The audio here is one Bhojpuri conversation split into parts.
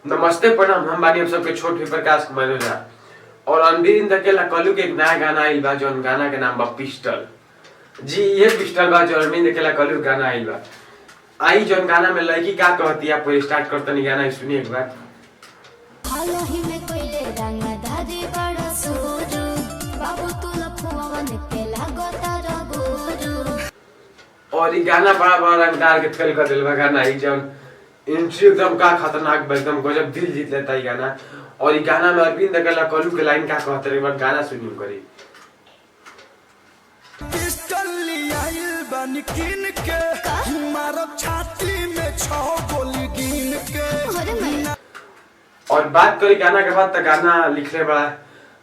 नमस्ते प्रणाम, हम बानी आप सबके छोट भी प्रकाश कुमार ओझा। और अनदीन धकेला कलू के एक नया गाना आइल बा, जौन गाना के नाम बा पिस्टल। जी ये पिस्टल बा जो अरविंद धकेला कलू गाना आइल बा। आई जौन गाना में लड़की का कहती है, आप स्टार्ट करतनी गाना सुनिए एक बार। हालही में कोइले रंगा धारी बड़ा सुरु बाबू तू लफुवन के लागता रगुरु। और ये गाना बड़ा बड़ा रंगदार के फेल कर दिल बा गाना। ई जौन इंट्री एकदम का खतरनाक बा, एकदम गजब दिल जीत लेता है गाना। और ये गाना में अरविंद धकेला कलू के लाइन का कहते हैं, एक बार गाना सुनिए करी। पिस्टल लियाइल बन किन के मारब छाती में 6 गोली गिन के। अरे मैं और बात करी गाना के बाद, तो गाना लिखले बड़ा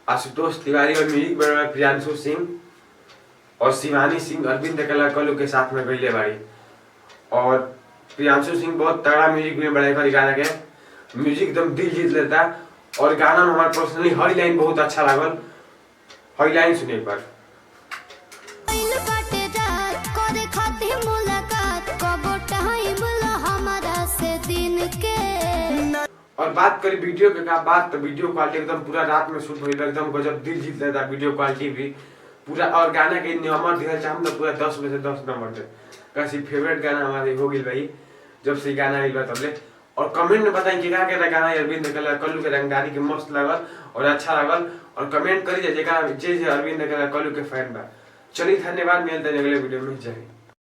आशुतोष तिवारी और म्यूजिक बड़ा प्रियांशु सिंह और शिवानी सिंह अरविंद धकेला कलू के साथ में गईले बाड़ी। और प्रियांशु सिंह बहुत तगड़ा म्यूजिक में बड़े करी गाना के, म्यूजिक एकदम दिल जीत लेता। और गाना में हमारा पर्सनली हर लाइन बहुत अच्छा लागल। हर लाइन सुनिए एक बार। इन बाटे रात करे खातिर मुलाकात कबो टाइम ला हमारा से दिन के। और बात करी वीडियो के का बात, तो वीडियो क्वालिटी एकदम पूरा रात में शूट होइल, एकदम गजब दिल जीत लेता वीडियो क्वालिटी भी पूरा। और गाना के नंबर दिया चाहम तो पूरा 10 में से 10 नंबर दे, कैसी फेवरेट गाना हमारे हो गई भाई जब से गाना आइल बा तबले। और कमेंट में बताएं कि क्या क्या गाना अरविंद धकेला कलू के रंगदारी के मस्त लागल और अच्छा लागल। और कमेंट करिए जे अरविंद धकेला कलू के फैन बा। चलिए धन्यवाद, मिलते हैं अगले वीडियो में। जय हिंद।